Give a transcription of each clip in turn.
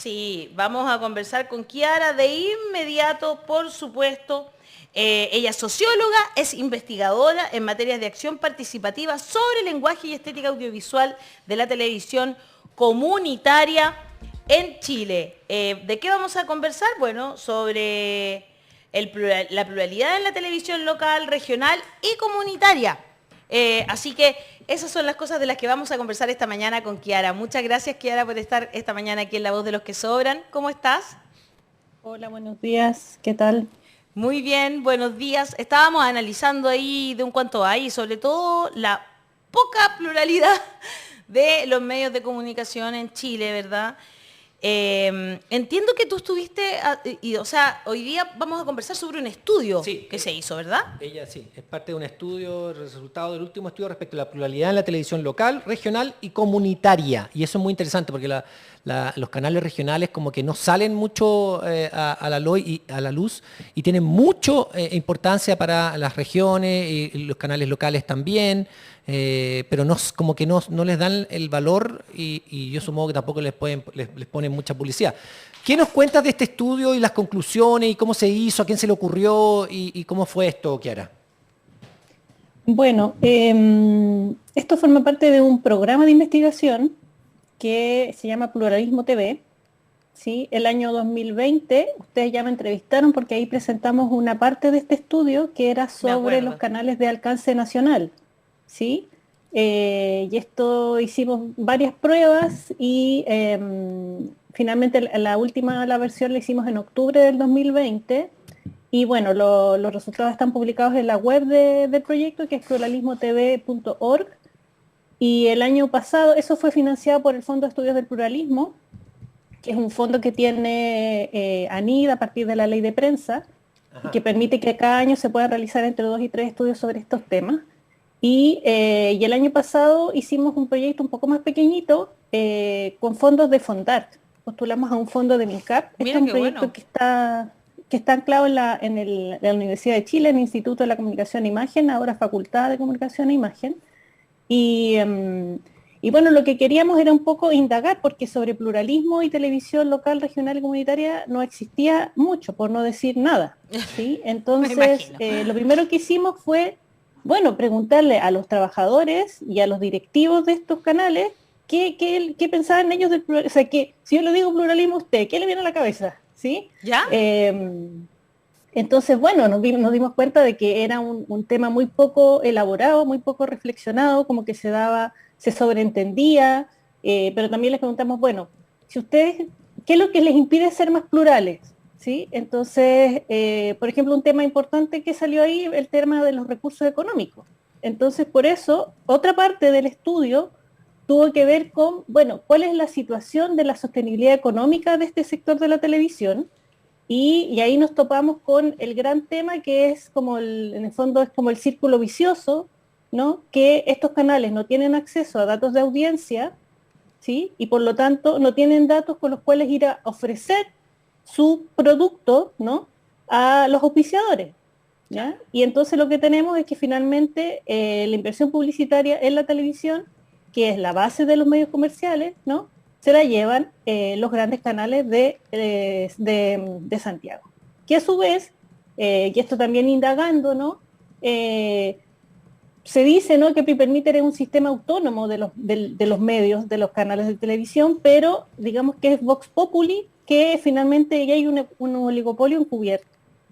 Sí, vamos a conversar con Kiara de inmediato, por supuesto. Ella es socióloga, es investigadora en materias de acción participativa sobre lenguaje y estética audiovisual de la televisión comunitaria en Chile. ¿De qué vamos a conversar? Bueno, sobre la pluralidad en la televisión local, regional y comunitaria. Así que esas son las cosas de las que vamos a conversar esta mañana con Kiara. Muchas gracias, Kiara, por estar esta mañana aquí en La Voz de los que Sobran. ¿Cómo estás? Hola, buenos días, ¿qué tal? Muy bien, buenos días. Estábamos analizando ahí de un cuanto hay, sobre todo la poca pluralidad de los medios de comunicación en Chile, ¿verdad? Entiendo que tú estuviste, o sea, hoy día vamos a conversar sobre un estudio Sí, que se hizo, ¿verdad? ella sí, es parte de un estudio, resultado del último estudio respecto a la pluralidad en la televisión local, regional y comunitaria. Y eso es muy interesante porque los canales regionales como que no salen mucho a la luz y tienen mucha importancia para las regiones y los canales locales también, pero no, como que no les dan el valor y yo supongo que tampoco les ponen mucha publicidad. ¿Qué nos cuentas de este estudio y las conclusiones y cómo se hizo, a quién se le ocurrió y cómo fue esto, Kiara? Bueno, esto forma parte de un programa de investigación que se llama Pluralismo TV. ¿Sí? El año 2020, ustedes ya me entrevistaron porque ahí presentamos una parte de este estudio que era Me sobre los acuerdo. canales de alcance nacional. ¿Sí? Y esto hicimos varias pruebas y finalmente la versión la hicimos en octubre del 2020. Y bueno, los resultados están publicados en la web del proyecto, que es pluralismotv.org. Y el año pasado, eso fue financiado por el Fondo de Estudios del Pluralismo, que es un fondo que tiene ANID a partir de la ley de prensa, y que permite que cada año se puedan realizar entre 2 y 3 estudios sobre estos temas. Y el año pasado hicimos un proyecto un poco más pequeñito con fondos de Fondart. Postulamos a un fondo de MINCAP. Este Mira es un qué proyecto bueno. que está anclado en la Universidad de Chile, en el Instituto de la Comunicación e Imagen, ahora Facultad de Comunicación e Imagen. Y, y bueno, lo que queríamos era un poco indagar, porque sobre pluralismo y televisión local, regional y comunitaria no existía mucho, por no decir nada. ¿Sí? Me Entonces, imagino. lo primero que hicimos fue, bueno, preguntarle a los trabajadores y a los directivos de estos canales qué pensaban ellos del pluralismo. O sea, que si yo le digo pluralismo a usted, ¿qué le viene a la cabeza? ¿Sí? ¿Ya? Entonces, bueno, nos dimos cuenta de que era un tema muy poco elaborado, muy poco reflexionado, como que se sobreentendía, pero también les preguntamos, bueno, si ustedes, ¿qué es lo que les impide ser más plurales? ¿Sí? Entonces, por ejemplo, un tema importante que salió ahí, el tema de los recursos económicos. Entonces, por eso, otra parte del estudio tuvo que ver con, bueno, cuál es la situación de la sostenibilidad económica de este sector de la televisión, y ahí nos topamos con el gran tema que es como en el fondo es como el círculo vicioso, ¿no? Que estos canales no tienen acceso a datos de audiencia, ¿sí? Y por lo tanto no tienen datos con los cuales ir a ofrecer su producto, ¿no? A los auspiciadores, ¿ya? Y entonces lo que tenemos es que finalmente la inversión publicitaria en la televisión, que es la base de los medios comerciales, ¿no? Se la llevan los grandes canales de Santiago. Que a su vez, y esto también indagando, ¿no? Se dice, ¿no?, que Pipermiter es un sistema autónomo de los medios, de los canales de televisión, pero digamos que es Vox Populi, que finalmente ya hay un oligopolio encubierto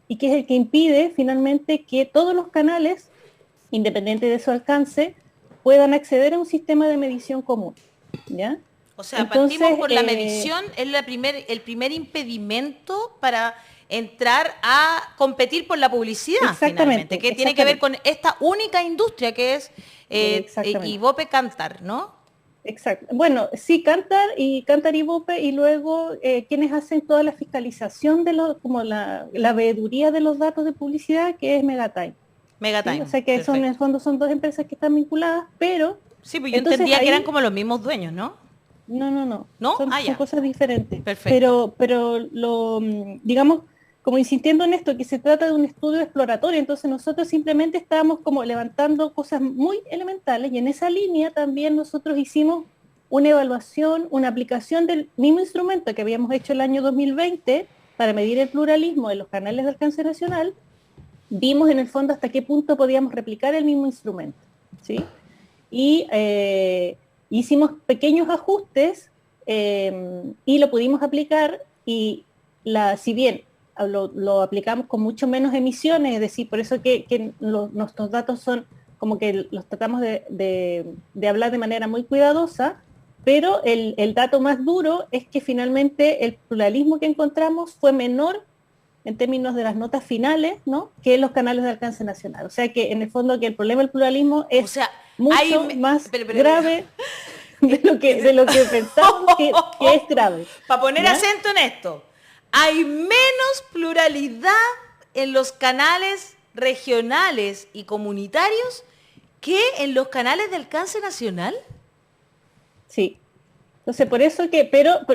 y que es el que impide finalmente que todos los canales, independiente de su alcance, puedan acceder a un sistema de medición común, ¿ya? O sea, partimos Entonces, por la medición, es el primer impedimento para entrar a competir por la publicidad, finalmente, exactamente, que tiene que ver exactamente, con esta única industria que es exactamente. Ibope Cantar, ¿no? Exacto. Bueno, sí, Cantar y Bope, y luego quienes hacen toda la fiscalización de como la veeduría de los datos de publicidad, que es Megatime. ¿Sí? O Megatime, sea que son, en el perfecto. fondo son dos empresas que están vinculadas, pero Sí, pues yo entonces entendía que eran ahí, como los mismos dueños, ¿no? no, ¿No? Ah, son ya, cosas diferentes. perfecto. Pero digamos, como insistiendo en esto, que se trata de un estudio exploratorio, entonces nosotros simplemente estábamos como levantando cosas muy elementales, y en esa línea también nosotros hicimos una evaluación, una aplicación del mismo instrumento que habíamos hecho el año 2020 para medir el pluralismo en los canales de alcance nacional. Vimos en el fondo hasta qué punto podíamos replicar el mismo instrumento, ¿sí? Y hicimos pequeños ajustes y lo pudimos aplicar, y si bien lo aplicamos con mucho menos emisiones, es decir, por eso que nuestros datos son como que los tratamos de hablar de manera muy cuidadosa, pero el dato más duro es que finalmente el pluralismo que encontramos fue menor en términos de las notas finales, ¿no?, que en los canales de alcance nacional. O sea que en el fondo que el problema del pluralismo es mucho más grave de lo que pensamos que es grave. Para poner ¿ya? acento en esto, hay menos pluralidad en los canales regionales y comunitarios que en los canales de alcance nacional. Sí. Entonces, por eso que, pero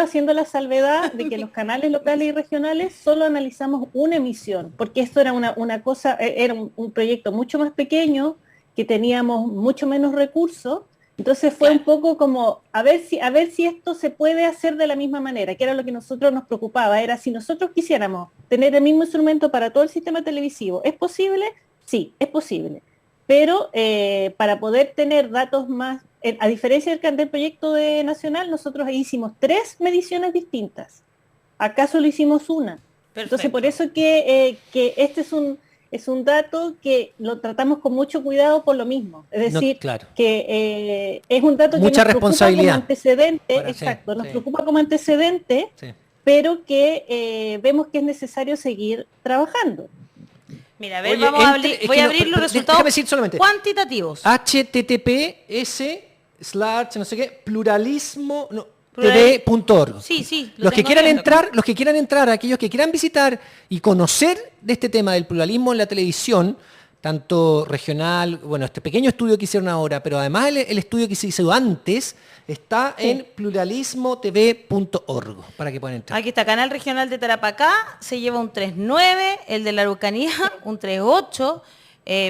haciendo la salvedad de que los canales locales y regionales solo analizamos una emisión, porque esto era una cosa, era un proyecto mucho más pequeño, que teníamos mucho menos recursos. Entonces fue un poco como, a ver si esto se puede hacer de la misma manera, que era lo que nosotros nos preocupaba, era si nosotros quisiéramos tener el mismo instrumento para todo el sistema televisivo, ¿es posible? Sí, es posible. Pero para poder tener datos más, a diferencia del proyecto de Nacional, nosotros ahí hicimos 3 mediciones distintas. Acá solo hicimos una. Perfecto. Entonces por eso que este es un dato que lo tratamos con mucho cuidado por lo mismo. Es decir, claro, que es un dato que mucha nos responsabilidad preocupa como antecedente, para, exacto, sí, nos sí. preocupa como antecedente, sí, pero que vemos que es necesario seguir trabajando. Mira, a ver, oye, voy a abrir los resultados cuantitativos. https:// no sé qué, pluralismo... No, tv.org. Sí. Los que quieran entrar, aquellos que quieran visitar y conocer de este tema del pluralismo en la televisión, tanto regional, bueno, este pequeño estudio que hicieron ahora, pero además el estudio que se hizo antes, está en pluralismotv.org, para que puedan entrar. Aquí está, Canal Regional de Tarapacá, se lleva un 3.9, el de la Araucanía, un 3.8,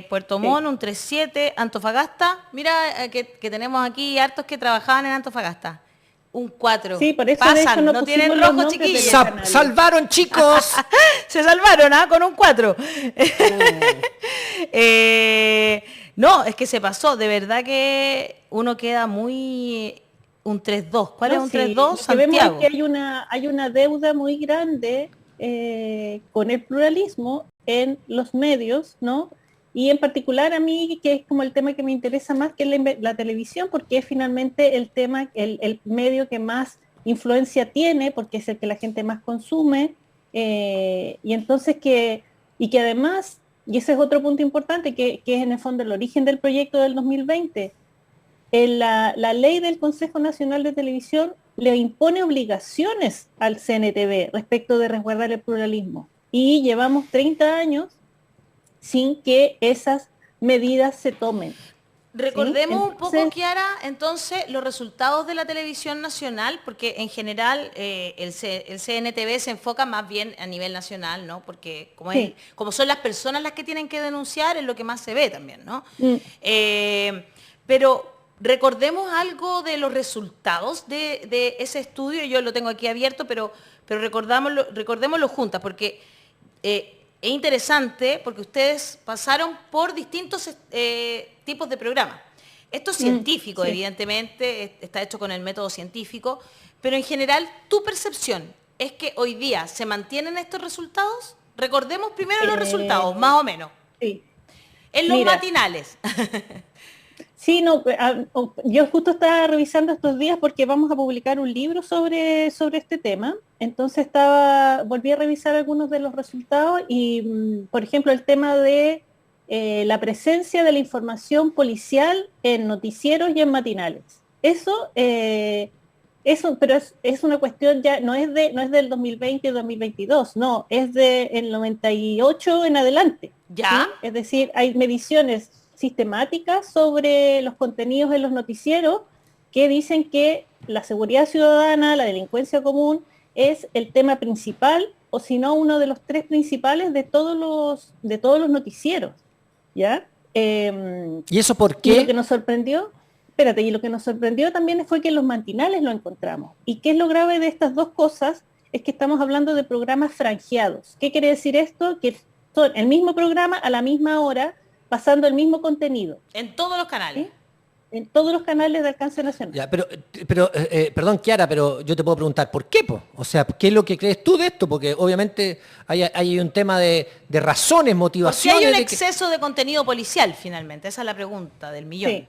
Puerto Montt, un 3.7, Antofagasta, mira que tenemos aquí hartos que trabajaban en Antofagasta. Un 4. Sí, por eso pasan, no tienen rojo, chiquillos. ¡Salvaron, chicos! Se salvaron, con un 4. No, es que se pasó. De verdad que uno queda muy... Un 3.2. ¿Cuál es un 3.2? Santiago. Vemos que hay una deuda muy grande con el pluralismo en los medios, ¿no? Y en particular a mí, que es como el tema que me interesa más, que es la televisión, porque es finalmente el tema, el medio que más influencia tiene, porque es el que la gente más consume, y entonces que además, y ese es otro punto importante, que es en el fondo el origen del proyecto del 2020, la ley del Consejo Nacional de Televisión le impone obligaciones al CNTV respecto de resguardar el pluralismo, y llevamos 30 años sin que esas medidas se tomen. Recordemos un poco, Kiara, entonces, los resultados de la televisión nacional, porque en general el CNTV se enfoca más bien a nivel nacional, ¿no? Porque como son las personas las que tienen que denunciar, es lo que más se ve también, ¿no? Pero recordemos algo de los resultados de ese estudio. Yo lo tengo aquí abierto, pero recordémoslo juntas, porque... es interesante porque ustedes pasaron por distintos tipos de programas. Esto es científico, evidentemente, está hecho con el método científico, pero en general, ¿tu percepción es que hoy día se mantienen estos resultados? Recordemos primero los resultados, más o menos. Sí. En los matinales. Sí, no, yo justo estaba revisando estos días porque vamos a publicar un libro sobre este tema. Entonces volví a revisar algunos de los resultados y, por ejemplo, el tema de la presencia de la información policial en noticieros y en matinales. Pero es una cuestión ya, no es del 2020 o 2022, no, es del 98 en adelante. ¿Ya? ¿Sí? Es decir, hay mediciones sistemáticas sobre los contenidos en los noticieros que dicen que la seguridad ciudadana, la delincuencia común, es el tema principal, o si no, uno de los 3 principales de todos los noticieros, ¿ya? ¿Y eso por qué? Y lo que nos sorprendió, espérate, y lo que nos sorprendió también fue que en los matinales lo encontramos. ¿Y qué es lo grave de estas dos cosas? Es que estamos hablando de programas franjeados. ¿Qué quiere decir esto? Que son el mismo programa a la misma hora, pasando el mismo contenido. En todos los canales. ¿Sí? En todos los canales de alcance nacional. Ya, perdón, Kiara, pero yo te puedo preguntar, ¿por qué? Po? O sea, ¿qué es lo que crees tú de esto? Porque obviamente hay un tema de razones, motivaciones. Porque hay un exceso de contenido policial, finalmente. Esa es la pregunta del millón. Sí.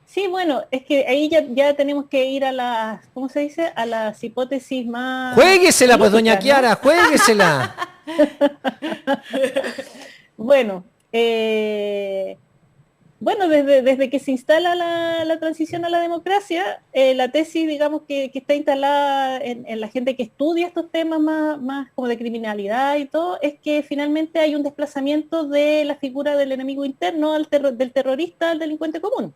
Sí, bueno, es que ahí ya tenemos que ir a las, ¿cómo se dice? A las hipótesis más... Juéguesela, pues, doña ¿no? Kiara, juéguesela. Bueno, desde que se instala la transición a la democracia, la tesis, digamos, que está instalada en la gente que estudia estos temas más como de criminalidad y todo, es que finalmente hay un desplazamiento de la figura del enemigo interno del terrorista al delincuente común.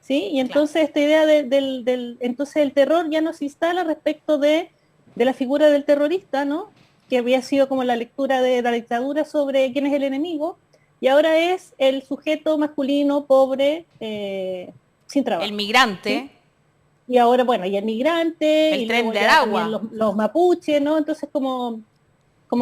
¿Sí? Y entonces esta idea entonces el terror ya no se instala respecto de la figura del terrorista, ¿no? Que había sido como la lectura de la dictadura sobre quién es el enemigo, y ahora es el sujeto masculino, pobre, sin trabajo. El migrante. ¿Sí? Y ahora, bueno, y el migrante, el y tren de Aragua. Los mapuches, ¿no? Entonces como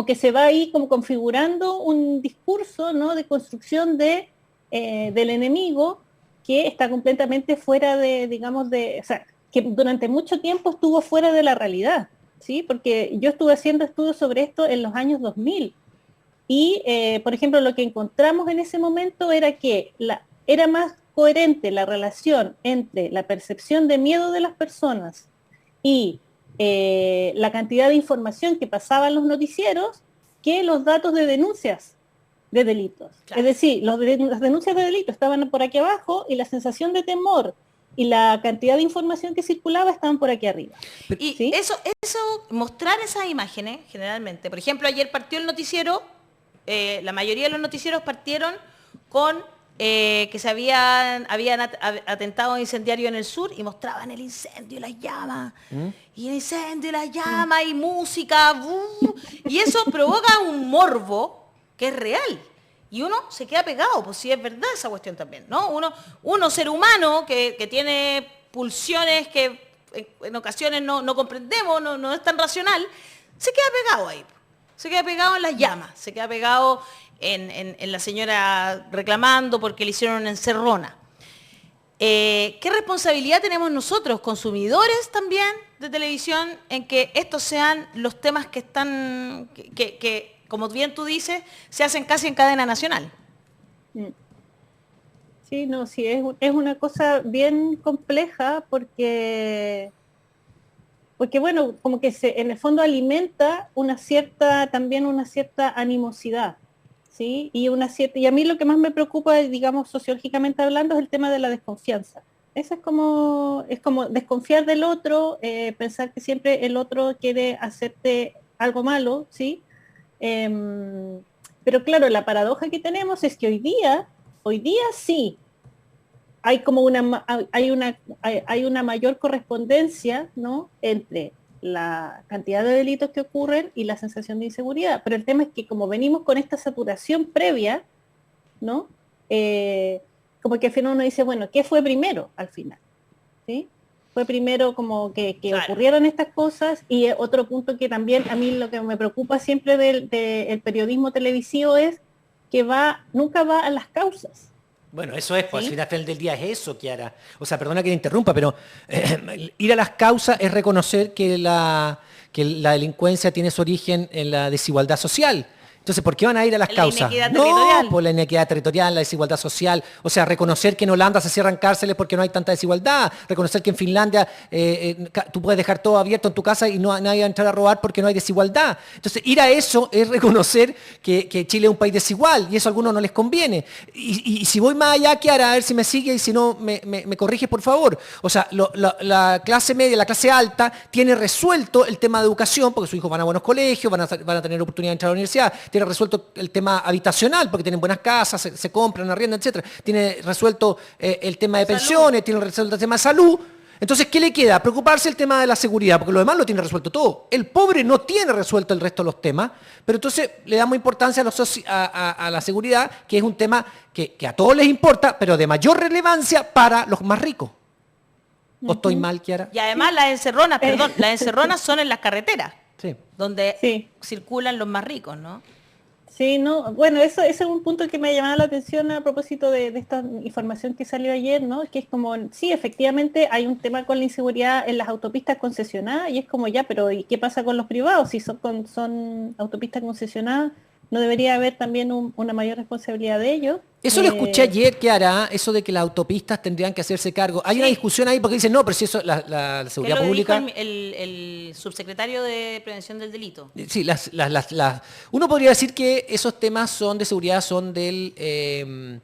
que se va ahí como configurando un discurso, ¿no? De construcción del enemigo, que está completamente fuera o sea, que durante mucho tiempo estuvo fuera de la realidad, ¿sí? Porque yo estuve haciendo estudios sobre esto en los años 2000, y, por ejemplo, lo que encontramos en ese momento era que era más coherente la relación entre la percepción de miedo de las personas y la cantidad de información que pasaba en los noticieros que los datos de denuncias de delitos. Claro. Es decir, las denuncias de delitos estaban por aquí abajo y la sensación de temor y la cantidad de información que circulaba estaban por aquí arriba. Y ¿sí? eso, mostrar esas imágenes, generalmente, por ejemplo, ayer partió el noticiero, la mayoría de los noticieros partieron con que se habían atentado incendiarios en el sur y mostraban el incendio y las llamas, y el incendio y las llamas y música, y eso provoca un morbo que es real, y uno se queda pegado, pues sí es verdad esa cuestión también, ¿no? Uno ser humano que tiene pulsiones que en ocasiones no comprendemos, no es tan racional, se queda pegado ahí, se queda pegado en las llamas, se queda pegado en la señora reclamando porque le hicieron una encerrona. ¿Qué responsabilidad tenemos nosotros, consumidores también de televisión, en que estos sean los temas que están, que como bien tú dices, se hacen casi en cadena nacional? Sí, no, sí, es una cosa bien compleja porque bueno, como que en el fondo alimenta también una cierta animosidad, ¿sí? Y a mí lo que más me preocupa, digamos, sociológicamente hablando, es el tema de la desconfianza. Eso es como desconfiar del otro, pensar que siempre el otro quiere hacerte algo malo, ¿sí? Pero claro, la paradoja que tenemos es que hoy día sí hay como hay una mayor correspondencia, ¿no? Entre la cantidad de delitos que ocurren y la sensación de inseguridad. Pero el tema es que como venimos con esta saturación previa, ¿no? Como que al final uno dice, bueno, ¿qué fue primero al final? ¿Sí? Fue primero como que claro, ocurrieron estas cosas, y otro punto que también a mí lo que me preocupa siempre del periodismo televisivo es que nunca va a las causas. Bueno, eso es, pues ¿sí? Al final del día es eso, Kiara. O sea, perdona que te interrumpa, pero ir a las causas es reconocer que la delincuencia tiene su origen en la desigualdad social. Entonces, ¿por qué van a ir a las causas? No, por la inequidad territorial, la desigualdad social. O sea, reconocer que en Holanda se cierran cárceles porque no hay tanta desigualdad. Reconocer que en Finlandia tú puedes dejar todo abierto en tu casa y nadie va a entrar a robar porque no hay desigualdad. Entonces, ir a eso es reconocer que Chile es un país desigual, y eso a algunos no les conviene. Y si voy más allá, Kiara, a ver si me sigue, y si no, me corriges, por favor. O sea, la clase media, la clase alta, tiene resuelto el tema de educación, porque sus hijos van a buenos colegios, van a tener oportunidad de entrar a la universidad. Tiene resuelto el tema habitacional, porque tienen buenas casas, se compran, arriendan, etc. Tiene resuelto el tema de pensiones, tiene resuelto el tema de salud. Entonces, ¿qué le queda? Preocuparse el tema de la seguridad, porque lo demás lo tiene resuelto todo. El pobre no tiene resuelto el resto de los temas, pero entonces le damos importancia a la seguridad, que es un tema que a todos les importa, pero de mayor relevancia para los más ricos. ¿O estoy mal, Kiara? Y además las encerronas, perdón, las encerronas son en las carreteras, Sí. donde circulan los más ricos, ¿no? Sí, no, bueno, eso es un punto que me ha llamado la atención a propósito de esta información que salió ayer, ¿no? Que es como, sí, efectivamente hay un tema con la inseguridad en las autopistas concesionadas y es como ya, pero ¿y qué pasa con los privados? Si son autopistas concesionadas, ¿no debería haber también una mayor responsabilidad de ellos? Eso lo escuché ayer, Kiara, eso de que las autopistas tendrían que hacerse cargo. Hay una discusión ahí porque dicen, no, pero si eso, la seguridad pública... Dijo el subsecretario de Prevención del Delito. Sí, uno podría decir que esos temas son de seguridad, son del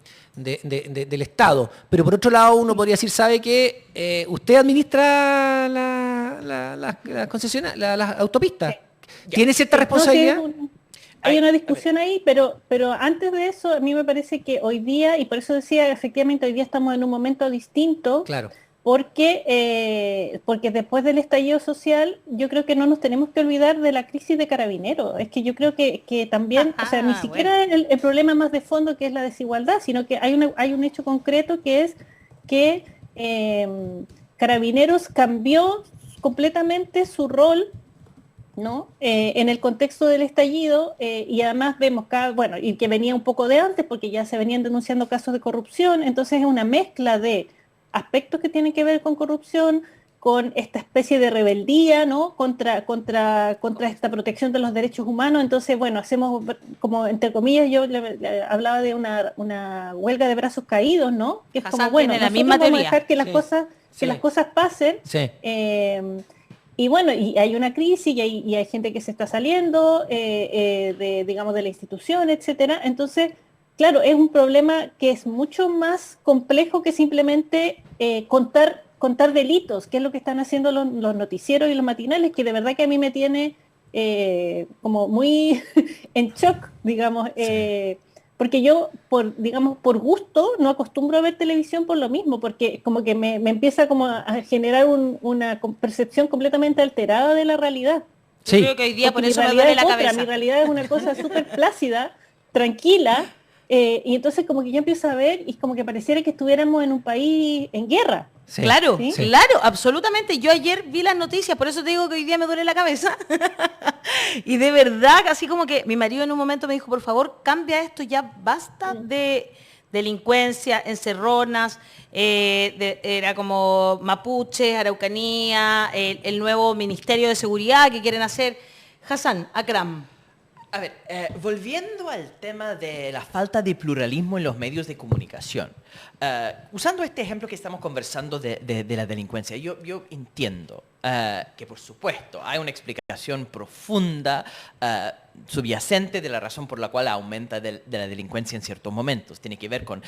Estado. Pero por otro lado, uno podría decir, ¿sabe qué? Usted administra las concesiones, las autopistas. ¿Tiene cierta responsabilidad? Hay una discusión ahí, pero antes de eso, a mí me parece que hoy día, y por eso decía, efectivamente, hoy día estamos en un momento distinto, Claro. porque después del estallido social, yo creo que no nos tenemos que olvidar de la crisis de Carabineros. Es que yo creo que también, o sea, ni siquiera el problema más de fondo que es la desigualdad, sino que hay un hecho concreto que es que Carabineros cambió completamente su rol, ¿no? En el contexto del estallido, y además vemos y que venía un poco de antes porque ya se venían denunciando casos de corrupción, entonces es una mezcla de aspectos que tienen que ver con corrupción, con esta especie de rebeldía, ¿no? contra esta protección de los derechos humanos. Entonces, bueno, hacemos como, entre comillas, yo le hablaba de una huelga de brazos caídos, ¿no? Que es como, bueno, la misma vamos a dejar que las cosas pasen. Sí. Y bueno, y hay una crisis y hay gente que se está saliendo digamos, de la institución, etcétera. Entonces, claro, es un problema que es mucho más complejo que simplemente contar delitos, que es lo que están haciendo los noticieros y los matinales, que de verdad que a mí me tiene como muy en shock, digamos. Porque yo, por gusto, no acostumbro a ver televisión por lo mismo, porque como que me empieza como a generar una percepción completamente alterada de la realidad. Sí. Yo creo que hoy día porque por eso me duele la cabeza. Mi realidad es una cosa súper plácida, tranquila, y entonces como que yo empiezo a ver y como que pareciera que estuviéramos en un país en guerra. Sí. Claro, ¿sí? Claro, absolutamente. Yo ayer vi las noticias, por eso te digo que hoy día me duele la cabeza. Y de verdad, así como que mi marido en un momento me dijo, por favor, cambia esto, ya basta de delincuencia, encerronas, era como mapuches, Araucanía, el nuevo Ministerio de Seguridad que quieren hacer. Hassan, Akram. A ver, volviendo al tema de la falta de pluralismo en los medios de comunicación, usando este ejemplo que estamos conversando de la delincuencia, yo entiendo que, por supuesto, hay una explicación profunda, subyacente de la razón por la cual aumenta de la delincuencia en ciertos momentos. Tiene que ver con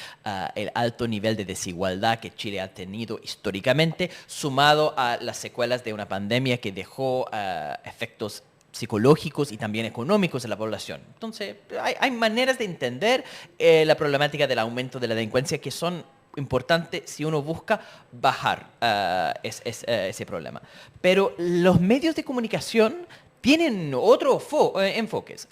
el alto nivel de desigualdad que Chile ha tenido históricamente, sumado a las secuelas de una pandemia que dejó efectos psicológicos y también económicos de la población. Entonces, hay maneras de entender la problemática del aumento de la delincuencia que son importantes si uno busca bajar ese problema. Pero los medios de comunicación tienen otros enfoques.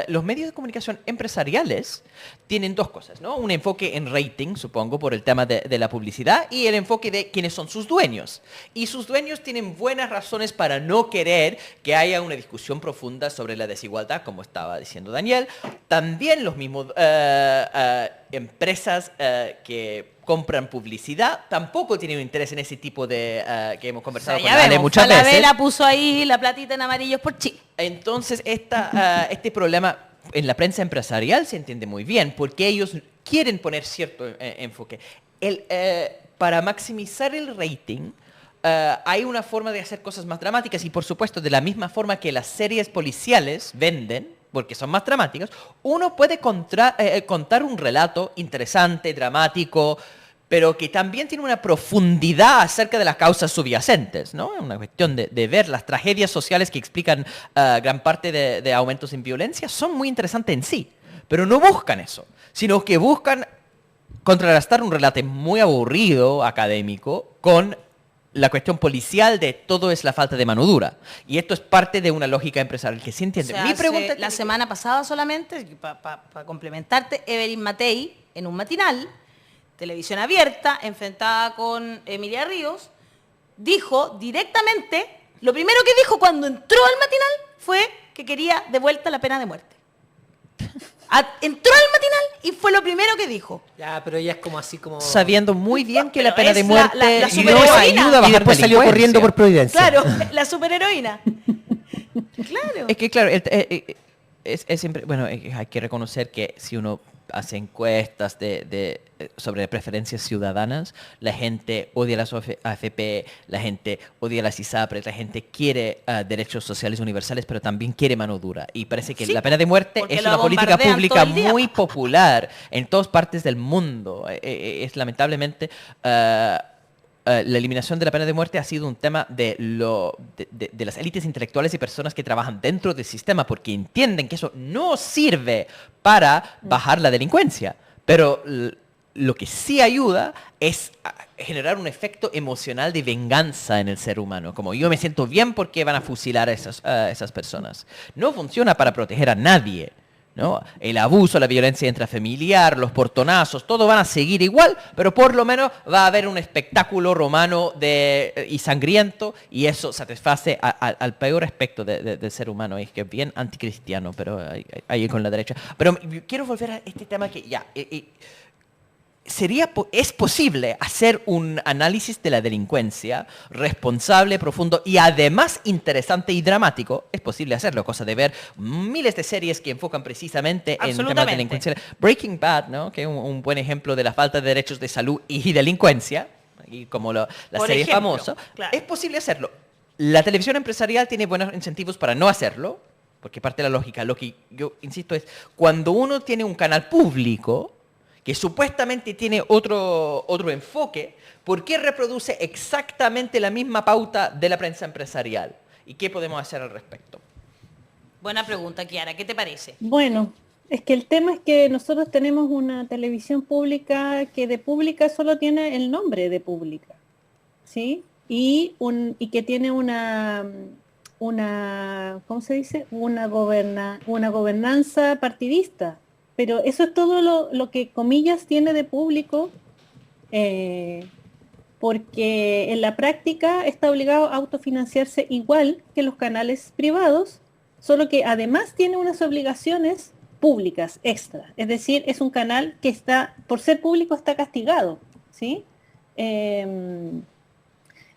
Los medios de comunicación empresariales tienen dos cosas, ¿no? Un enfoque en rating, supongo, por el tema de la publicidad, y el enfoque de quiénes son sus dueños. Y sus dueños tienen buenas razones para no querer que haya una discusión profunda sobre la desigualdad, como estaba diciendo Daniel. También los mismos empresas que compran publicidad, tampoco tienen un interés en ese tipo de que hemos conversado con Ale muchas veces. Falabella puso ahí la platita en amarillos por Chile. Entonces, este problema en la prensa empresarial se entiende muy bien, porque ellos quieren poner cierto enfoque. Para maximizar el rating, hay una forma de hacer cosas más dramáticas y, por supuesto, de la misma forma que las series policiales venden, porque son más dramáticas, uno puede contar un relato interesante, dramático, pero que también tiene una profundidad acerca de las causas subyacentes, ¿no? Una cuestión de ver las tragedias sociales que explican gran parte de aumentos en violencia son muy interesantes en sí, pero no buscan eso, sino que buscan contrarrestar un relato muy aburrido, académico, con la cuestión policial de todo es la falta de mano dura. Y esto es parte de una lógica empresarial que sí entiende. Mi pregunta la semana pasada solamente, para complementarte, Evelyn Matei, en un matinal, televisión abierta, enfrentada con Emilia Ríos, dijo directamente, lo primero que dijo cuando entró al matinal fue que quería de vuelta la pena de muerte. Entró al matinal y fue lo primero que dijo. Ya, pero ella es como así como... Sabiendo muy bien que la Pero pena de es muerte la no superheroína. ayuda a bajar Y después salió delincuencia. corriendo por Providencia. Claro, la superheroína. Claro. Es que claro, es siempre, bueno, hay que reconocer que si uno hace encuestas sobre preferencias ciudadanas, la gente odia las AFP, la gente odia las ISAPRES, la gente quiere derechos sociales universales, pero también quiere mano dura. Y parece que Sí, la pena de muerte porque es la una política bombardean pública todo el día. muy popular en todas partes del mundo. Es lamentablemente... la eliminación de la pena de muerte ha sido un tema de las élites intelectuales y personas que trabajan dentro del sistema porque entienden que eso no sirve para bajar la delincuencia. Pero lo que sí ayuda es a generar un efecto emocional de venganza en el ser humano. Como yo me siento bien porque van a fusilar a esas personas. No funciona para proteger a nadie, ¿no? El abuso, la violencia intrafamiliar, los portonazos, todo van a seguir igual, pero por lo menos va a haber un espectáculo romano y sangriento y eso satisface al peor aspecto del ser humano. Es que es bien anticristiano, pero ahí con la derecha. Pero quiero volver a este tema que ya... es posible hacer un análisis de la delincuencia responsable, profundo y además interesante y dramático. Es posible hacerlo, cosa de ver miles de series que enfocan precisamente en temas de delincuencia. Breaking Bad, ¿no? Que es un buen ejemplo de la falta de derechos de salud y delincuencia, y como la serie famosa. Claro. Es posible hacerlo. La televisión empresarial tiene buenos incentivos para no hacerlo, porque parte de la lógica, lo que yo insisto es, cuando uno tiene un canal público, que supuestamente tiene otro enfoque, ¿por qué reproduce exactamente la misma pauta de la prensa empresarial? ¿Y qué podemos hacer al respecto? Buena pregunta, Kiara. ¿Qué te parece? Bueno, es que el tema es que nosotros tenemos una televisión pública que de pública solo tiene el nombre de pública, ¿sí? Y que tiene una ¿cómo se dice? Una gobernanza partidista. Pero eso es todo lo que, comillas, tiene de público, porque en la práctica está obligado a autofinanciarse igual que los canales privados, solo que además tiene unas obligaciones públicas extra. Es decir, es un canal que está, por ser público, está castigado, ¿sí?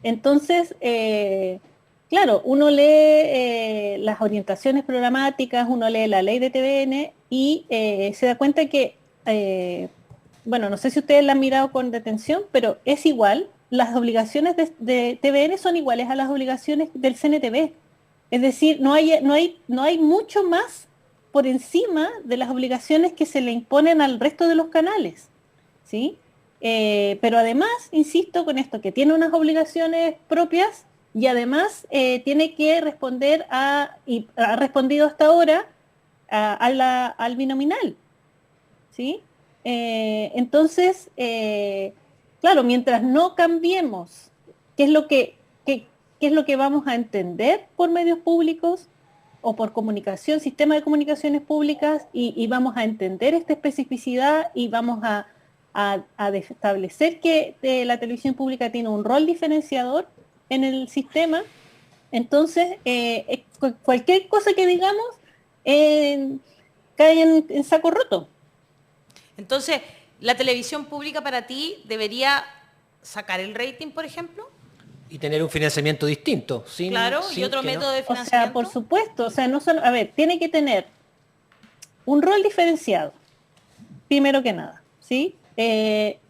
Entonces, claro, uno lee las orientaciones programáticas, uno lee la ley de TVN y se da cuenta que, bueno, no sé si ustedes la han mirado con detención, pero es igual, las obligaciones de TVN son iguales a las obligaciones del CNTV. Es decir, no hay mucho más por encima de las obligaciones que se le imponen al resto de los canales, ¿sí? Pero además, insisto con esto, que tiene unas obligaciones propias y además tiene que responder y ha respondido hasta ahora al binominal, ¿sí? Entonces, claro, mientras no cambiemos qué es lo que vamos a entender por medios públicos o por comunicación, sistema de comunicaciones públicas, y vamos a entender esta especificidad y vamos a establecer que la televisión pública tiene un rol diferenciador en el sistema, entonces cualquier cosa que digamos cae en saco roto. Entonces, ¿la televisión pública para ti debería sacar el rating, por ejemplo? Y tener un financiamiento distinto. Claro, y otro método de O financiamiento. sea, por supuesto, o sea, no solo, a ver, tiene que tener un rol diferenciado, primero que nada, ¿sí?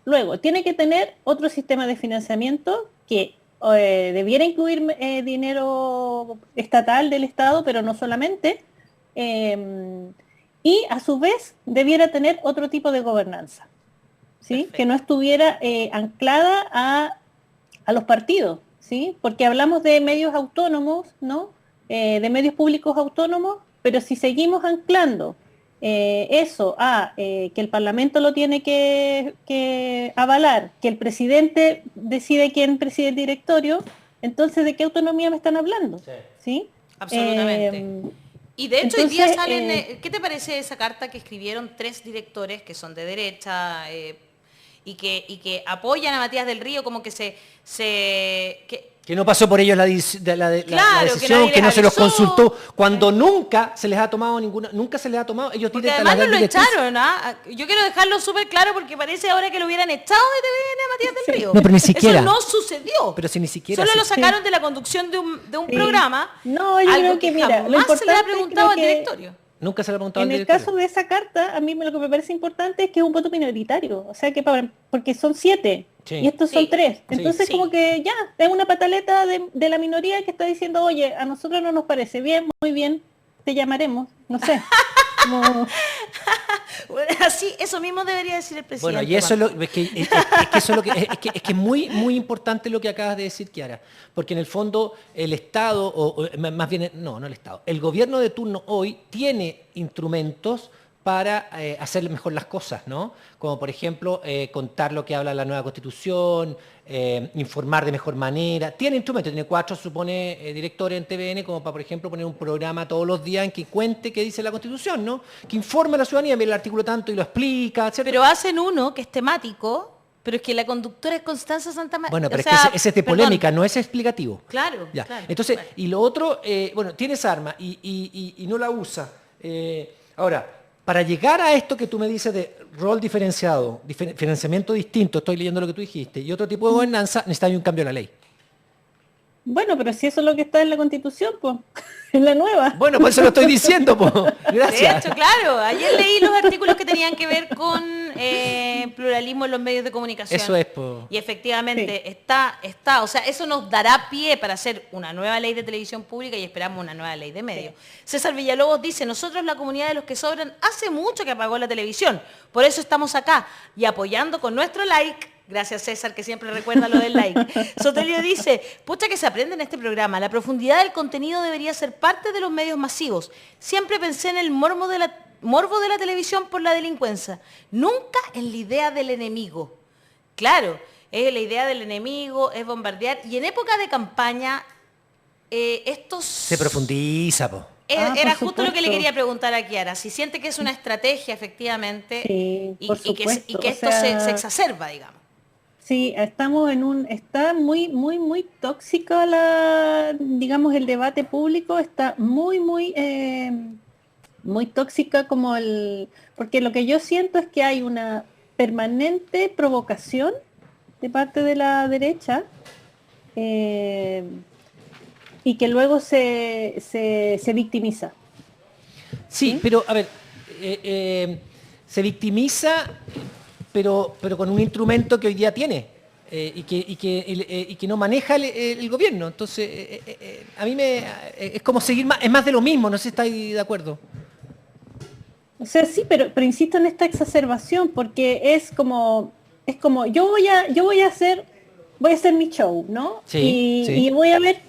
Luego, tiene que tener otro sistema de financiamiento que debiera incluir dinero estatal del Estado, pero no solamente, y a su vez debiera tener otro tipo de gobernanza, ¿sí? Perfecto. Que no estuviera anclada a los partidos, ¿sí? Porque hablamos de medios autónomos, ¿no? De medios públicos autónomos, pero si seguimos anclando eso que el Parlamento lo tiene que avalar, que el presidente decide quién preside el directorio, entonces ¿de qué autonomía me están hablando? ¿Sí? Absolutamente. Y de hecho, entonces, hoy día salen... ¿Qué te parece esa carta que escribieron 3 directores que son de derecha y que apoyan a Matías del Río, como que que Que no pasó por ellos la Claro, decisión, que no se los avisó. consultó, cuando nunca se les ha tomado nunca se les ha tomado, ellos Porque tienen además no las lo directrices. echaron, ¿ah? Yo quiero dejarlo súper claro porque parece ahora que lo hubieran echado de TVN a Matías del Río. No, pero ni siquiera. Eso no sucedió. Pero si ni siquiera Solo se- lo sacaron de la conducción de un Sí. programa. No, yo algo creo que, mira, lo jamás se le ha importante preguntado al creo que- directorio. Nunca se le ha preguntado En al el directorio. caso de esa carta, a mí lo que me parece importante es que es un voto minoritario, o sea que porque son 7 Sí. y estos son Sí. 3. Entonces Sí. como que ya, es una pataleta de la minoría que está diciendo, oye, a nosotros no nos parece bien, muy bien, te llamaremos, no sé. Como- Bueno, así, eso mismo debería decir el presidente. Bueno, y eso es Marco. lo es que eso es lo que es que es muy muy importante lo que acabas de decir, Kiara, porque en el fondo el Estado más bien no el Estado, el gobierno de turno hoy tiene instrumentos para hacer mejor las cosas, ¿no? Como por ejemplo contar lo que habla la nueva Constitución, informar de mejor manera. Tiene instrumentos, tiene 4, supone, directores en TVN, como para, por ejemplo, poner un programa todos los días en que cuente qué dice la Constitución, ¿no? Que informe a la ciudadanía, mira el artículo tanto y lo explica, etc. Pero hacen uno que es temático, pero es que la conductora es Constanza Santa María. Bueno, pero es que ese es de polémica, no es explicativo. Claro, Ya. claro. Entonces, Bueno. y lo otro, bueno, tienes arma y no la usa. Ahora, para llegar a esto que tú me dices de rol diferenciado, financiamiento distinto, estoy leyendo lo que tú dijiste, y otro tipo de gobernanza, necesita un cambio de la ley. Bueno, pero si eso es lo que está en la Constitución, pues, en la nueva. Bueno, pues eso lo estoy diciendo, po. De Gracias. hecho, claro, ayer leí los artículos que tenían que ver con pluralismo en los medios de comunicación. Eso es, po. Y efectivamente está, o sea, eso nos dará pie para hacer una nueva ley de televisión pública y esperamos una nueva ley de medios. César Villalobos dice, nosotros la comunidad de los que sobran hace mucho que apagó la televisión, por eso estamos acá y apoyando con nuestro like. Gracias, César, que siempre recuerda lo del like. Sotelio dice, pucha que se aprende en este programa. La profundidad del contenido debería ser parte de los medios masivos. Siempre pensé en el morbo de la televisión por la delincuencia. Nunca en la idea del enemigo. Claro, es la idea del enemigo, es bombardear. Y en época de campaña, estos... Se profundiza, po. Era por justo lo que le supuesto. quería preguntar a Kiara. Si siente que es una estrategia, efectivamente, Sí, y, por y que supuesto, o esto sea, se exacerba, digamos. Sí, está muy tóxica digamos, el debate público, está muy tóxica porque lo que yo siento es que hay una permanente provocación de parte de la derecha, y que luego se victimiza. Sí, pero a ver, se victimiza, pero con un instrumento que hoy día tiene y que no maneja el gobierno. Entonces, a mí es como seguir más, es más de lo mismo, no sé si estáis de acuerdo. O sea, sí, pero insisto en esta exacerbación porque es como yo voy a hacer mi show, ¿no? Sí, sí. Y voy a ver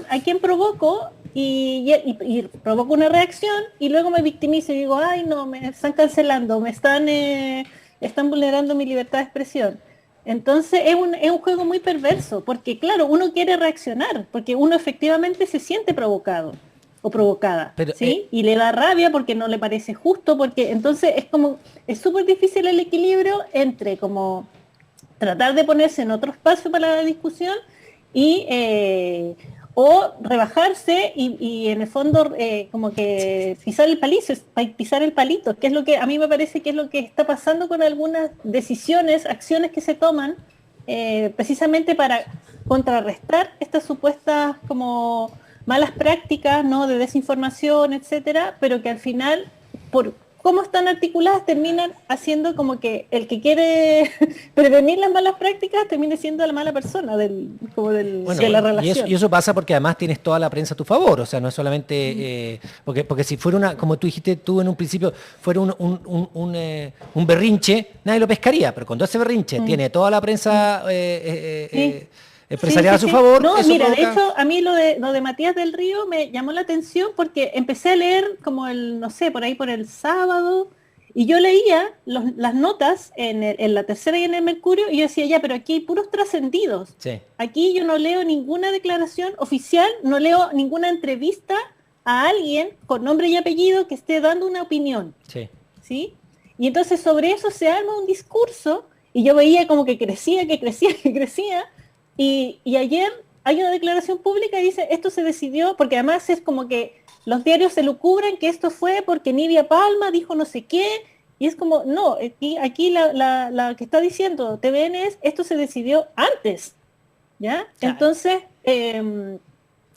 a quién provoco y provoco una reacción y luego me victimizo y digo, ay no, me están cancelando, me están vulnerando mi libertad de expresión. Entonces es un juego muy perverso, porque claro, uno quiere reaccionar, porque uno efectivamente se siente provocado o provocada, Pero, ¿sí? Y le da rabia porque no le parece justo, porque entonces es súper difícil el equilibrio entre como tratar de ponerse en otro espacio para la discusión o rebajarse y en el fondo como que pisar el palito, que es lo que a mí me parece que es lo que está pasando con algunas decisiones, acciones que se toman precisamente para contrarrestar estas supuestas como malas prácticas, ¿no? De desinformación, etcétera, pero que al final, por cómo están articuladas, terminan haciendo como que el que quiere prevenir las malas prácticas termine siendo la mala persona de la relación. Y eso pasa porque además tienes toda la prensa a tu favor, o sea, no es solamente... porque si fuera como tú dijiste tú en un principio, fuera un berrinche, nadie lo pescaría, pero cuando ese berrinche tiene toda la prensa empresarial a su favor... No, eso mira, provoca... de hecho, a mí lo de Matías del Río me llamó la atención porque empecé a leer como no sé, por ahí por el sábado, y yo leía las notas en la Tercera y en el Mercurio, y yo decía, ya, pero aquí hay puros trascendidos. Sí. Aquí yo no leo ninguna declaración oficial, no leo ninguna entrevista a alguien con nombre y apellido que esté dando una opinión. Sí. ¿Sí? Y entonces sobre eso se arma un discurso, y yo veía como que crecía, Y ayer hay una declaración pública y dice, esto se decidió, porque además es como que los diarios se lo cubren que esto fue porque Nidia Palma dijo no sé qué, y es como, no, aquí la que está diciendo TVN es, esto se decidió antes, ¿ya? Claro. Entonces,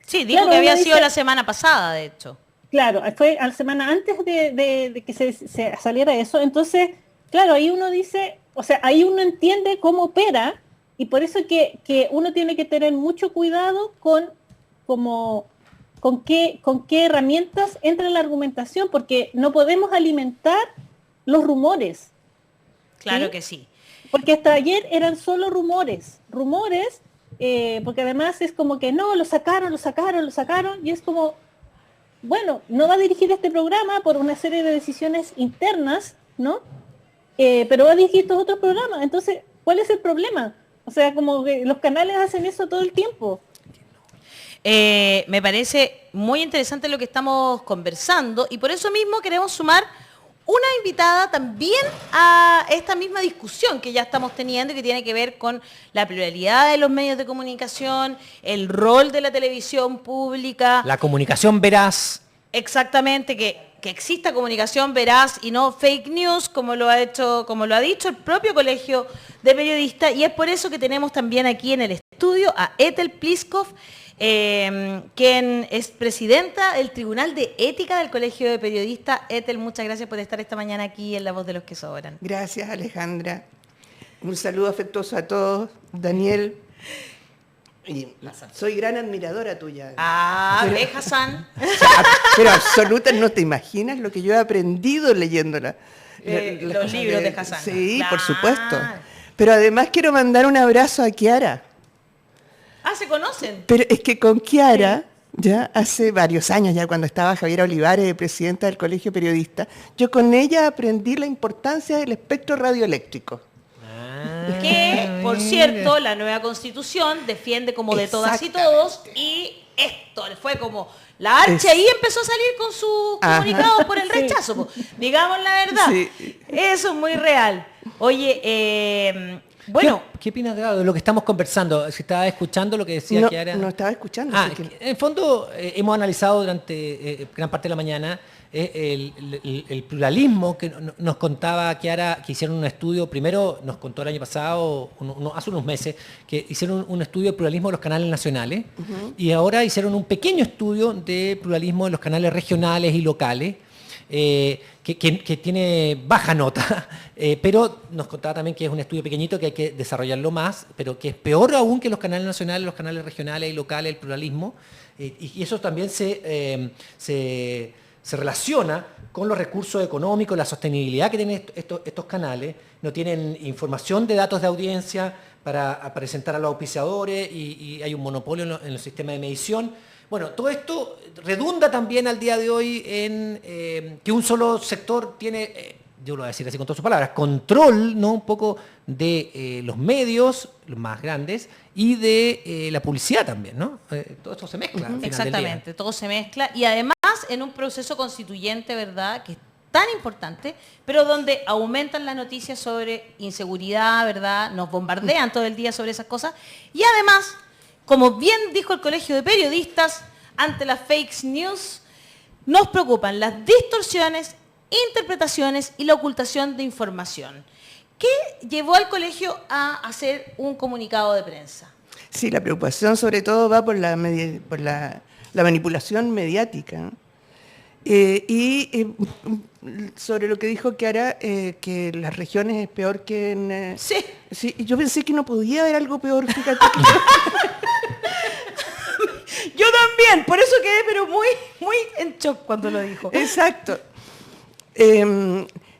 Sí, dijo claro, que había uno sido dice- la semana pasada, de hecho. claro, fue a la semana antes de que se saliera eso, entonces, claro, ahí uno dice, o sea, ahí uno entiende cómo opera, y por eso que uno tiene que tener mucho cuidado con qué herramientas entra en la argumentación, porque no podemos alimentar los rumores, Claro ¿sí? que sí. Porque hasta ayer eran solo rumores, porque además es como que no, lo sacaron, y es como, bueno, no va a dirigir este programa por una serie de decisiones internas, ¿no? Pero va a dirigir estos otros programas, entonces, ¿cuál es el problema? O sea, como que los canales hacen eso todo el tiempo. Me parece muy interesante lo que estamos conversando y por eso mismo queremos sumar una invitada también a esta misma discusión que ya estamos teniendo y que tiene que ver con la pluralidad de los medios de comunicación, el rol de la televisión pública. La comunicación veraz. Exactamente, que exista comunicación veraz y no fake news, como lo ha dicho el propio Colegio de Periodistas, y es por eso que tenemos también aquí en el estudio a Ethel Pliskov, quien es presidenta del Tribunal de Ética del Colegio de Periodistas. Ethel, muchas gracias por estar esta mañana aquí en La Voz de los que Sobran. Gracias, Alejandra. Un saludo afectuoso a todos. Daniel. Y soy gran admiradora tuya. Ve, Hassan. Pero absoluta, no te imaginas lo que yo he aprendido leyéndola. Los cosas libros de Hassan. Sí, Claro. por supuesto. Pero además quiero mandar un abrazo a Kiara. ¿Se conocen? Pero es que con Kiara, ya hace varios años, ya cuando estaba Javiera Olivares, presidenta del Colegio Periodista, yo con ella aprendí la importancia del espectro radioeléctrico. Que, por cierto, la nueva Constitución defiende como de todas y todos, y esto fue como la Arche ahí empezó a salir con sus comunicados por el rechazo, po. Digamos la verdad. Sí. Eso es muy real. Oye, bueno, ¿Qué opinas de lo que estamos conversando? Si estaba escuchando lo que decía No, Kiara. no estaba escuchando. Ah, así que- en el fondo hemos analizado durante gran parte de la mañana el pluralismo que nos contaba Kiara, que hicieron un estudio, primero nos contó el año pasado, hace unos meses, que hicieron un estudio de pluralismo de los canales nacionales y ahora hicieron un pequeño estudio de pluralismo de los canales regionales y locales. Que tiene baja nota, pero nos contaba también que es un estudio pequeñito que hay que desarrollarlo más, pero que es peor aún que los canales nacionales, los canales regionales y locales, el pluralismo, y eso también se relaciona con los recursos económicos, la sostenibilidad que tienen estos canales. No tienen información de datos de audiencia para presentar a los auspiciadores y hay un monopolio en los sistemas de medición. Bueno, todo esto redunda también al día de hoy en que un solo sector tiene, yo lo voy a decir así con todas sus palabras, control, ¿no? Un poco de los medios, los más grandes, y de la publicidad también, ¿no? Todo esto se mezcla. Al final del día. exactamente, todo se mezcla y además en un proceso constituyente, ¿verdad?, que es tan importante, pero donde aumentan las noticias sobre inseguridad, ¿verdad?, nos bombardean todo el día sobre esas cosas y además, como bien dijo el Colegio de Periodistas, ante las fake news nos preocupan las distorsiones, interpretaciones y la ocultación de información. ¿Qué llevó al colegio a hacer un comunicado de prensa? Sí, la preocupación sobre todo va por la manipulación mediática, ¿no? Sobre lo que dijo Kiara, que las regiones es peor que en... Sí. Sí, yo pensé que no podía haber algo peor, fíjate. Yo también, por eso quedé pero muy en shock cuando lo dijo. Exacto.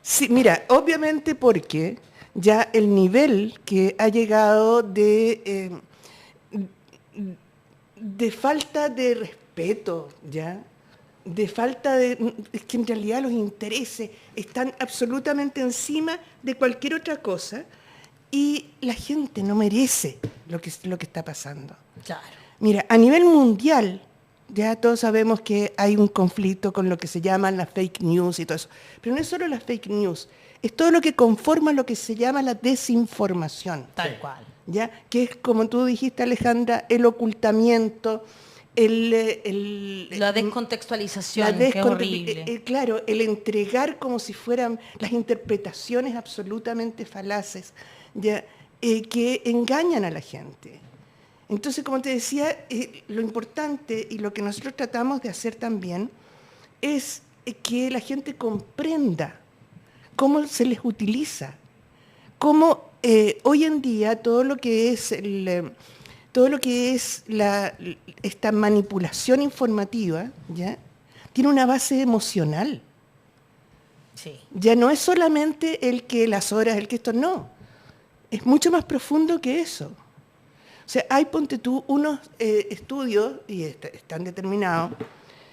Sí, mira, obviamente porque ya el nivel que ha llegado de falta de respeto, ¿ya? De falta de... Es que en realidad los intereses están absolutamente encima de cualquier otra cosa y la gente no merece lo que está pasando. Claro. Mira, a nivel mundial, ya todos sabemos que hay un conflicto con lo que se llaman las fake news y todo eso. Pero no es solo las fake news, es todo lo que conforma lo que se llama la desinformación. Tal cual. ¿ya? Que es, como tú dijiste, Alejandra, el ocultamiento, La descontextualización, que es horrible. Claro, el entregar como si fueran las interpretaciones absolutamente falaces, ¿ya? Que engañan a la gente. Entonces, como te decía, lo importante y lo que nosotros tratamos de hacer también es que la gente comprenda cómo se les utiliza, cómo hoy en día todo lo que es esta manipulación informativa, ¿ya? Tiene una base emocional. Sí. Ya no es solamente el que las horas, el que esto, no. Es mucho más profundo que eso. O sea, hay, ponte tú, unos estudios, y están determinados,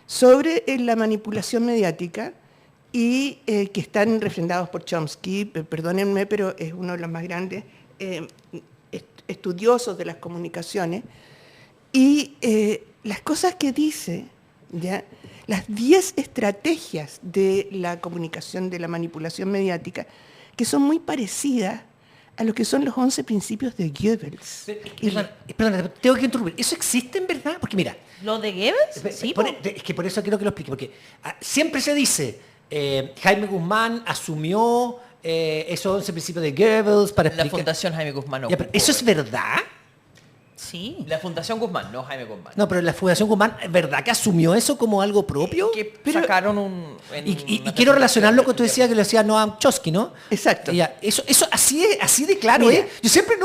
sobre la manipulación mediática y que están refrendados por Chomsky, perdónenme, pero es uno de los más grandes estudiosos de las comunicaciones, y las cosas que dice, ¿ya? Las 10 estrategias de la comunicación, de la manipulación mediática, que son muy parecidas a lo que son los 11 principios de Goebbels. Perdón, tengo que interrumpir. ¿Eso existe en verdad? Porque mira... ¿Lo de Goebbels? Sí, es que por eso quiero que lo explique, porque siempre se dice, Jaime Guzmán asumió esos 11 principios de Goebbels para explicar... La Fundación Jaime Guzmán no. Ya, pero ¿eso es verdad? Sí. La Fundación Guzmán, no Jaime Guzmán. No, pero la Fundación Guzmán, ¿verdad que asumió eso como algo propio? Que sacaron un... Y quiero relacionarlo con lo que tú decías que lo decía Noam Chomsky, ¿no? Exacto. Ya, eso así de claro, Mira, ¿eh? Yo siempre,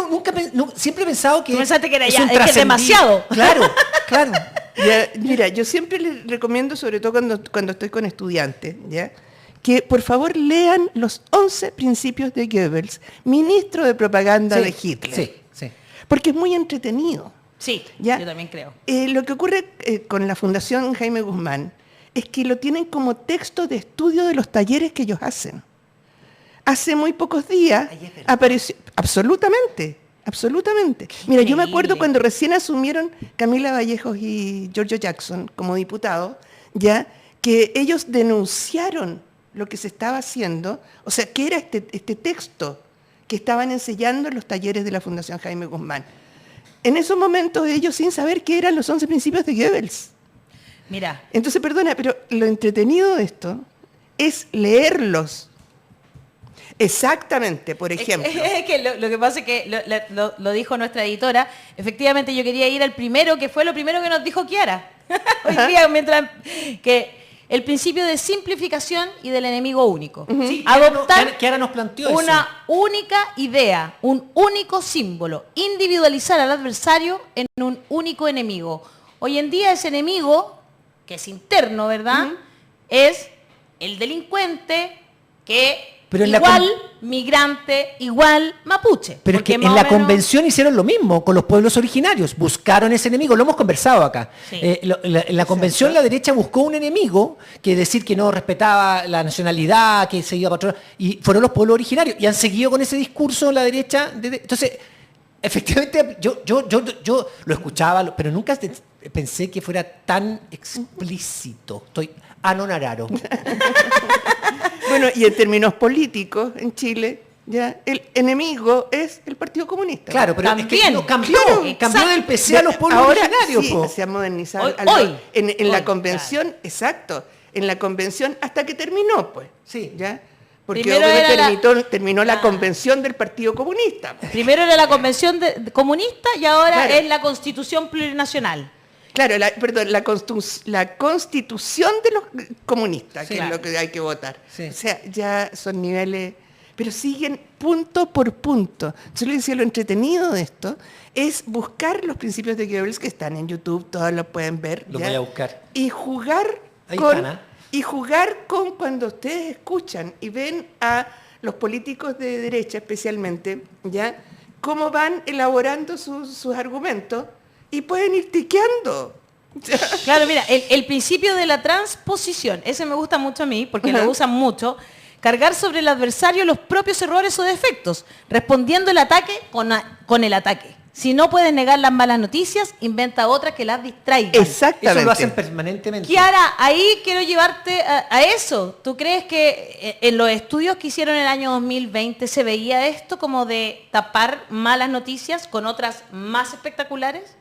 siempre he pensado que... Tú pensaste que era es ya, un es que es demasiado. Claro, claro. Ya, mira, yo siempre les recomiendo, sobre todo cuando estoy con estudiantes, ¿ya? Que por favor lean los 11 principios de Goebbels, ministro de propaganda de Hitler. Sí. Porque es muy entretenido. Sí, ¿ya? yo también creo. Lo que ocurre con la Fundación Jaime Guzmán es que lo tienen como texto de estudio de los talleres que ellos hacen. Hace muy pocos días apareció... Absolutamente. Mira, yo me acuerdo cuando recién asumieron Camila Vallejos y Giorgio Jackson como diputados, ya que ellos denunciaron lo que se estaba haciendo, o sea, que era este texto que estaban enseñando en los talleres de la Fundación Jaime Guzmán. En esos momentos ellos sin saber qué eran los 11 principios de Goebbels. Mira. Entonces, perdona, pero lo entretenido de esto es leerlos. Exactamente, por ejemplo. Es que lo que pasa es que lo dijo nuestra editora. Efectivamente, yo quería ir al primero, que fue lo primero que nos dijo Kiara. Hoy día, que el principio de simplificación y del enemigo único. Sí, Adoptar Kiara nos planteó una única idea, un único símbolo. Individualizar al adversario en un único enemigo. Hoy en día ese enemigo, que es interno, ¿verdad? Es el delincuente que... Pero igual migrante, igual mapuche. Pero es que en la convención hicieron lo mismo con los pueblos originarios. Buscaron ese enemigo, lo hemos conversado acá. Sí. En la convención la derecha buscó un enemigo, que decir que no respetaba la nacionalidad, que se iba a patronar, y fueron los pueblos originarios. Y han seguido con ese discurso la derecha. Entonces, efectivamente, yo lo escuchaba, pero nunca pensé que fuera tan explícito. Estoy anonararo. Bueno, y en términos políticos, en Chile, ya el enemigo es el Partido Comunista. Claro, pero también, es que no, cambió del PC a los pueblos ahora originarios. Sí, po. se ha modernizado. Hoy, en la convención, exacto, en la convención hasta que terminó, pues. Sí. ¿Ya? Porque Primero obviamente terminó la convención del Partido Comunista. Primero era la convención comunista y ahora Claro. es la constitución plurinacional. Claro, la constitución de los comunistas, Sí, que claro. es lo que hay que votar. Sí. O sea, ya son niveles, pero siguen punto por punto. Yo le decía, lo entretenido de esto es buscar los principios de Goebbels que están en YouTube, todos los pueden ver. Lo ¿ya? voy a buscar. Y jugar Ahí con están, ¿eh? y jugar con cuando ustedes escuchan y ven a los políticos de derecha especialmente, ¿ya? Cómo van elaborando sus argumentos. Y pueden ir tiqueando. Claro, mira, el principio de la transposición, ese me gusta mucho a mí porque lo usan mucho. Cargar sobre el adversario los propios errores o defectos, respondiendo el ataque con el ataque. Si no puedes negar las malas noticias, inventa otras que las distraigan. Exactamente. Eso lo hacen permanentemente. Kiara, ahí quiero llevarte a eso. ¿Tú crees que en los estudios que hicieron en el año 2020 se veía esto como de tapar malas noticias con otras más espectaculares?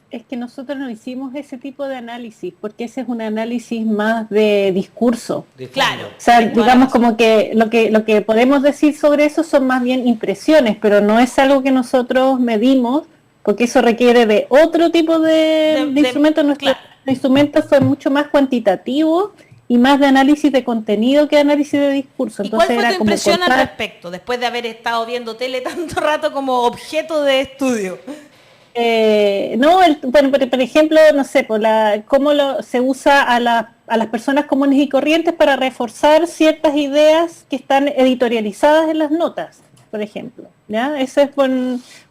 Es que nosotros no hicimos ese tipo de análisis, porque ese es un análisis más de discurso. De fondo. Claro. O sea, digamos como que lo que podemos decir sobre eso son más bien impresiones, pero no es algo que nosotros medimos, porque eso requiere de otro tipo de instrumentos. Nuestro instrumento fue mucho más cuantitativo y más de análisis de contenido que análisis de discurso. ¿Y cuál Entonces fue tu era como impresión al contar- respecto, después de haber estado viendo tele tanto rato como objeto de estudio? No, bueno, por ejemplo, no sé, se usa a las personas comunes y corrientes para reforzar ciertas ideas que están editorializadas en las notas, por ejemplo. ¿Ya? Eso es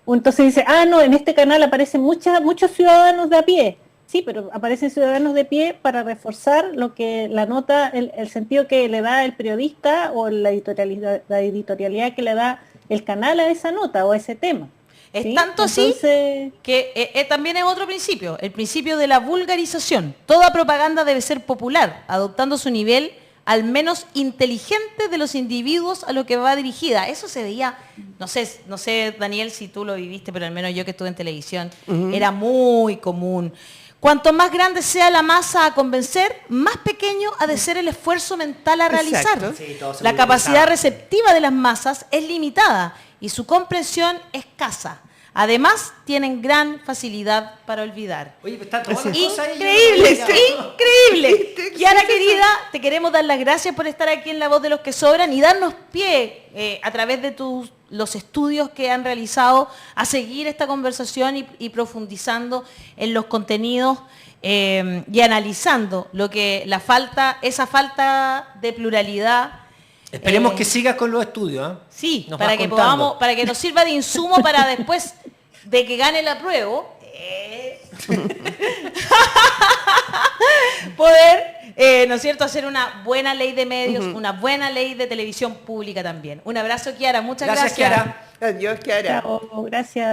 entonces dice, no, en este canal aparecen muchos ciudadanos de a pie. Sí, pero aparecen ciudadanos de pie para reforzar lo que la nota, el sentido que le da el periodista o la editorialidad que le da el canal a esa nota o a ese tema. Es ¿sí? tanto Entonces, así que también es otro principio, el principio de la vulgarización. Toda propaganda debe ser popular, adoptando su nivel al menos inteligente de los individuos a lo que va dirigida. Eso se veía, no sé Daniel, si tú lo viviste, pero al menos yo que estuve en televisión, era muy común. Cuanto más grande sea la masa a convencer, más pequeño ha de ser el esfuerzo mental a realizar. Exacto. Sí, todo se La vulgarizaba. capacidad receptiva de las masas es limitada y su comprensión escasa. Además, tienen gran facilidad para olvidar. Oye, está tomando Así. cosas ahí. Increíble, increíble. Sí, Kiara sí, querida, te queremos dar las gracias por estar aquí en La Voz de los que Sobran y darnos pie a través de los estudios que han realizado a seguir esta conversación y profundizando en los contenidos y analizando esa falta de pluralidad. Esperemos que sigas con los estudios. ¿eh? Sí, Nos para vas que contando. para que nos sirva de insumo para después de que gane la prueba, poder, ¿no es cierto?, hacer una buena ley de medios, una buena ley de televisión pública también. Un abrazo, Kiara, muchas gracias. Kiara. Adiós, Kiara. chao, gracias.